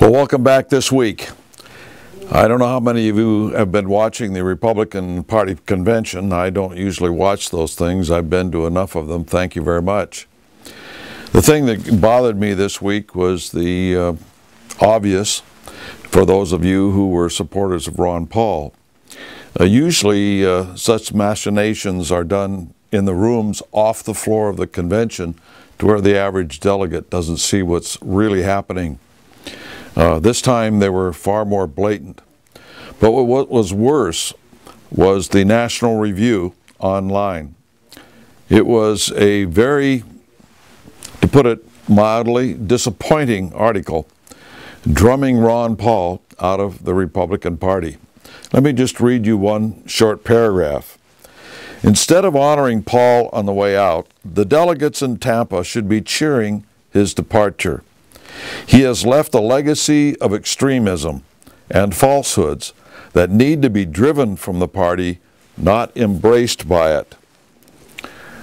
Well, welcome back this week. I don't know how many of you have been watching the Republican Party convention. I don't usually watch those things. I've been to enough of them. Thank you very much. The thing that bothered me this week was the obvious, for those of you who were supporters of Ron Paul. Usually such machinations are done in the rooms off the floor of the convention to where the average delegate doesn't see what's really happening. This time they were far more blatant. But what was worse was the National Review online. It was a very, to put it mildly, disappointing article drumming Ron Paul out of the Republican Party. Let me just read you one short paragraph. Instead of honoring Paul on the way out, the delegates in Tampa should be cheering his departure. He has left a legacy of extremism and falsehoods that need to be driven from the party, not embraced by it.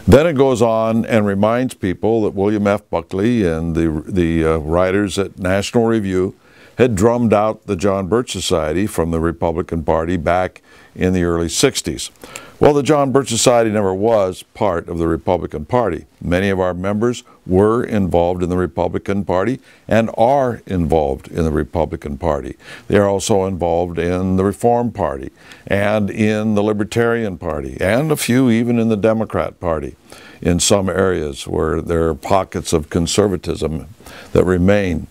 Then it goes on and reminds people that William F. Buckley and the writers at National Review had drummed out the John Birch Society from the Republican Party back in the early 60s. Well, the John Birch Society never was part of the Republican Party. Many of our members were involved in the Republican Party and are involved in the Republican Party. They are also involved in the Reform Party and in the Libertarian Party and a few even in the Democrat Party in some areas where there are pockets of conservatism that remain.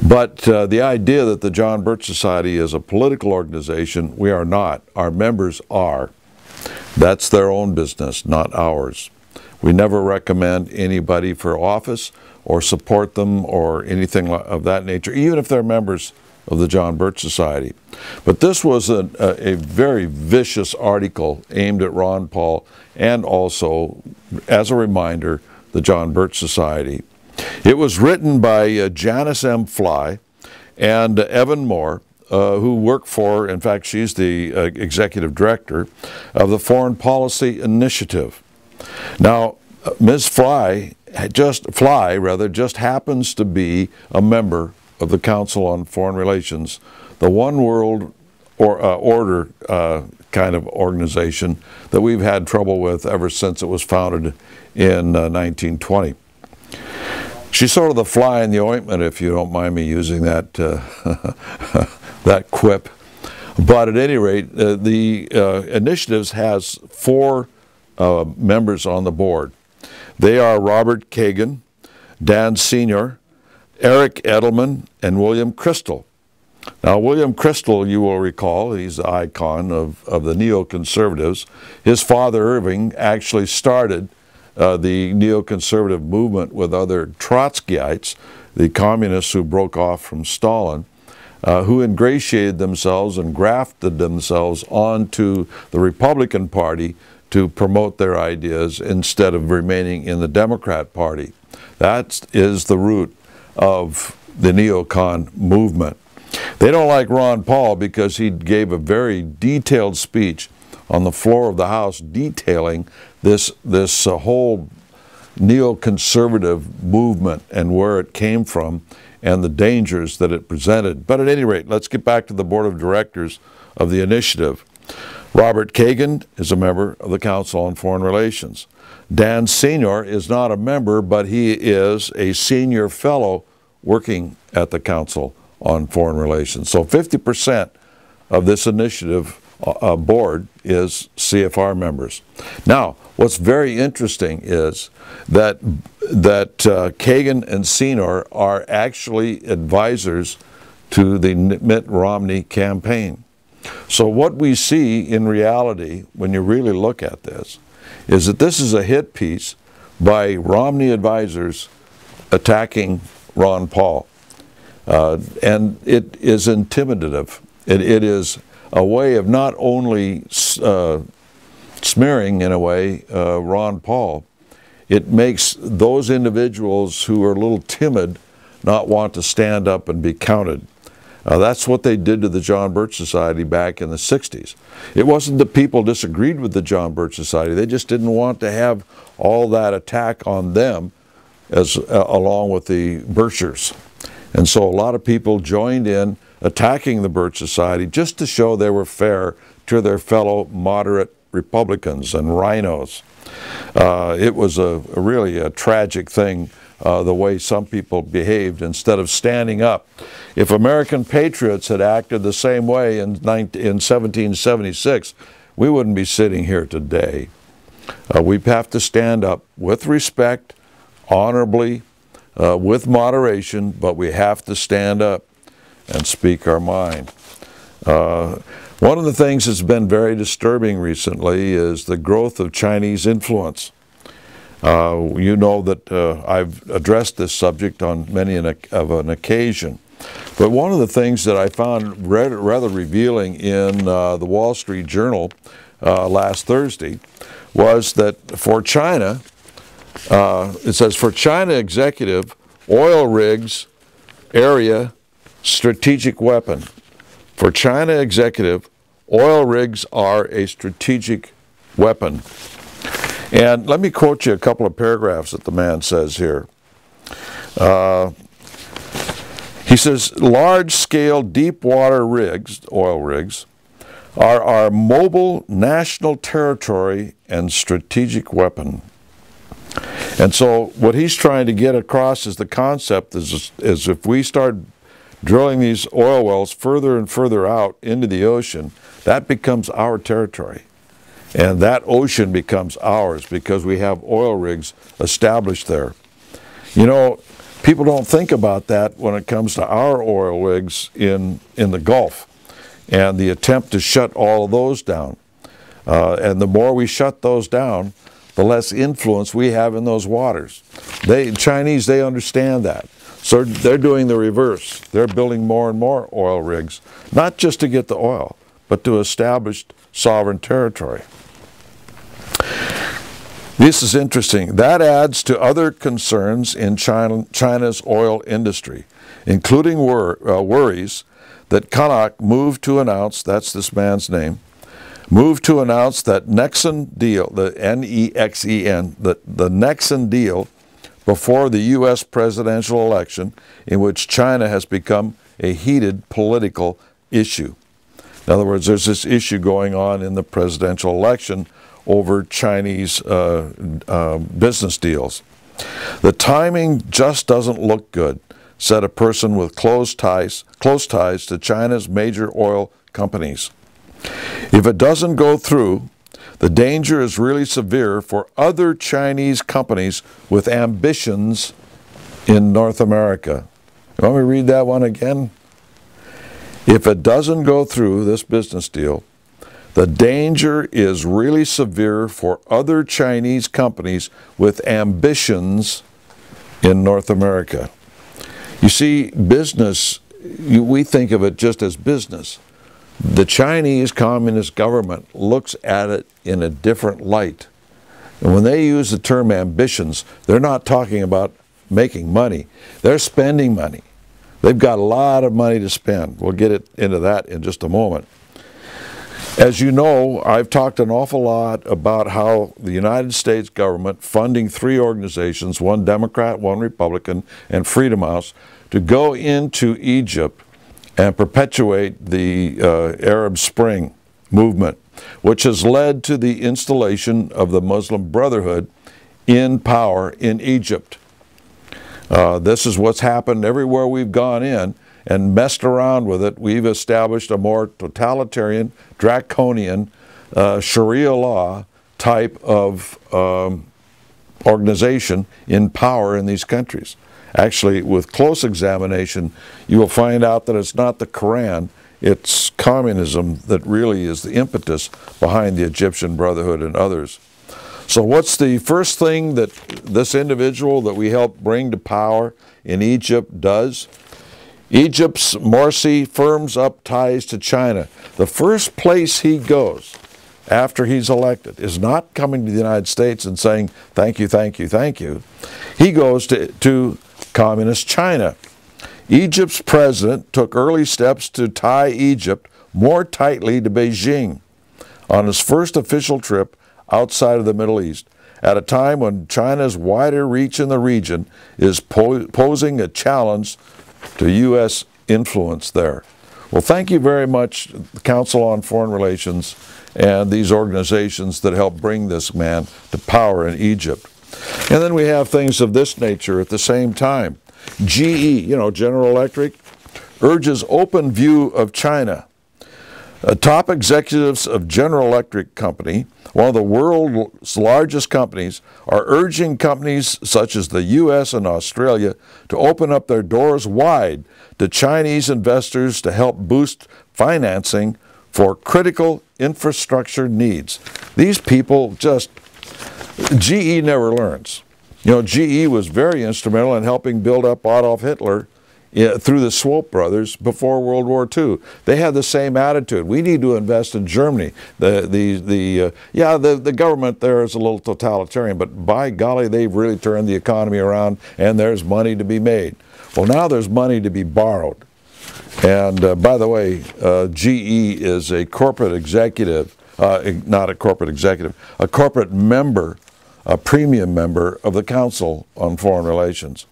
But the idea that the John Birch Society is a political organization, we are not. Our members are. That's their own business, not ours. We never recommend anybody for office or support them or anything of that nature, even if they're members of the John Birch Society. But this was a very vicious article aimed at Ron Paul and also, as a reminder, the John Birch Society. It was written by Janice M. Fly and Evan Moore, who work for, in fact, she's the executive director of the Foreign Policy Initiative. Now, Ms. Fly just happens to be a member of the Council on Foreign Relations, the One World Order kind of organization that we've had trouble with ever since it was founded in 1920. She's sort of the fly in the ointment, if you don't mind me using that that quip. But at any rate, the initiatives has 4 members on the board. They are Robert Kagan, Dan Sr., Eric Edelman, and William Kristol. Now, William Kristol, you will recall, he's the icon of the neoconservatives. His father, Irving, actually started the neoconservative movement with other Trotskyites, the communists who broke off from Stalin, who ingratiated themselves and grafted themselves onto the Republican Party to promote their ideas instead of remaining in the Democrat Party. That is the root of the neocon movement. They don't like Ron Paul because he gave a very detailed speech on the floor of the House detailing this whole neoconservative movement and where it came from and the dangers that it presented. But at any rate, let's get back to the board of directors of the initiative. Robert Kagan is a member of the Council on Foreign Relations. Dan Sr. is not a member, but he is a senior fellow working at the Council on Foreign Relations. So 50% of this initiative board is CFR members. Now, what's very interesting is that Kagan and Senior are actually advisors to the Mitt Romney campaign. So what we see in reality, when you really look at this, is that this is a hit piece by Romney advisors attacking Ron Paul. And it is intimidative. It is a way of not only smearing, in a way, Ron Paul, it makes those individuals who are a little timid not want to stand up and be counted. That's what they did to the John Birch Society back in the 60s. It wasn't that people disagreed with the John Birch Society. They just didn't want to have all that attack on them as along with the Birchers. And so a lot of people joined in attacking the Birch Society just to show they were fair to their fellow moderate Republicans and rhinos. It was really a tragic thing, the way some people behaved instead of standing up. If American patriots had acted the same way in 1776, we wouldn't be sitting here today. We have to stand up with respect, honorably, with moderation, but we have to stand up and speak our mind. One of the things that's been very disturbing recently is the growth of Chinese influence. You know that I've addressed this subject on many of an occasion. But one of the things that I found rather revealing in the Wall Street Journal last Thursday was that for China, it says, for China executive, oil rigs area strategic weapon. For China executive, oil rigs are a strategic weapon. And let me quote you a couple of paragraphs that the man says here. He says, large-scale deep-water rigs, oil rigs, are our mobile national territory and strategic weapon. And so what he's trying to get across is the concept is if we start drilling these oil wells further and further out into the ocean, that becomes our territory. And that ocean becomes ours because we have oil rigs established there. You know, people don't think about that when it comes to our oil rigs in the Gulf and the attempt to shut all of those down. And the more we shut those down, the less influence we have in those waters. Chinese, they understand that. So they're doing the reverse. They're building more and more oil rigs, not just to get the oil, but to establish sovereign territory. This is interesting. That adds to other concerns in China's oil industry, including worries that Kanak moved to announce, that's this man's name, moved to announce that Nexen deal, the N-E-X-E-N, the Nexen deal before the U.S. presidential election, in which China has become a heated political issue. In other words, there's this issue going on in the presidential election over Chinese business deals. The timing just doesn't look good, said a person with close ties to China's major oil companies. If it doesn't go through, the danger is really severe for other Chinese companies with ambitions in North America. You want me to read that one again? If it doesn't go through, this business deal, the danger is really severe for other Chinese companies with ambitions in North America. You see, business, we think of it just as business. The Chinese Communist government looks at it in a different light. And when they use the term ambitions, they're not talking about making money. They're spending money. They've got a lot of money to spend. We'll get into that in just a moment. As you know, I've talked an awful lot about how the United States government funding 3 organizations, one Democrat, one Republican, and Freedom House, to go into Egypt and perpetuate the Arab Spring movement, which has led to the installation of the Muslim Brotherhood in power in Egypt. This is what's happened everywhere we've gone in and messed around with it. We've established a more totalitarian, draconian, Sharia law type of organization in power in these countries. Actually, with close examination, you will find out that it's not the Quran, it's communism that really is the impetus behind the Egyptian Brotherhood and others. So what's the first thing that this individual that we helped bring to power in Egypt does? Egypt's Morsi firms up ties to China. The first place he goes after he's elected is not coming to the United States and saying, thank you, thank you, thank you. He goes to Communist China. Egypt's president took early steps to tie Egypt more tightly to Beijing on his first official trip outside of the Middle East, at a time when China's wider reach in the region is posing a challenge to U.S. influence there. Well, thank you very much, the Council on Foreign Relations and these organizations that helped bring this man to power in Egypt. And then we have things of this nature at the same time. GE, General Electric, urges open view of China. Top executives of General Electric Company, one of the world's largest companies, are urging companies such as the U.S. and Australia to open up their doors wide to Chinese investors to help boost financing for critical infrastructure needs. These people just, GE never learns. GE was very instrumental in helping build up Adolf Hitler through the Swope brothers before World War II. They had the same attitude. We need to invest in Germany. The government there is a little totalitarian, but by golly, they've really turned the economy around, and there's money to be made. Well, now there's money to be borrowed. And by the way, GE is a corporate executive, not a corporate executive, a corporate member, a premium member of the Council on Foreign Relations.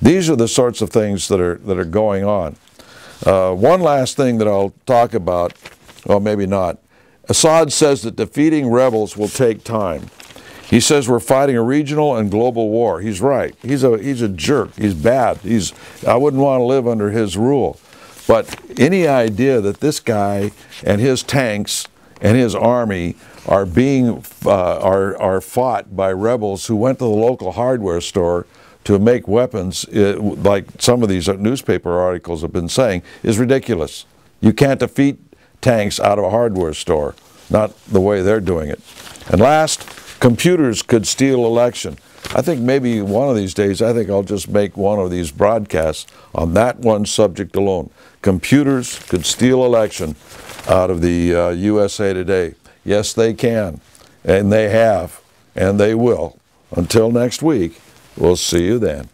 These are the sorts of things that are going on. One last thing that I'll talk about, well, maybe not. Assad says that defeating rebels will take time. He says we're fighting a regional and global war. He's right. He's a jerk. He's bad. I wouldn't want to live under his rule. But any idea that this guy and his tanks and his army are are fought by rebels who went to the local hardware store to make weapons, like some of these newspaper articles have been saying, is ridiculous. You can't defeat tanks out of a hardware store, not the way they're doing it. And last, computers could steal election. I think maybe one of these days, I think I'll just make one of these broadcasts on that one subject alone. Computers could steal election out of the USA Today. Yes, they can, and they have, and they will. Until next week, we'll see you then.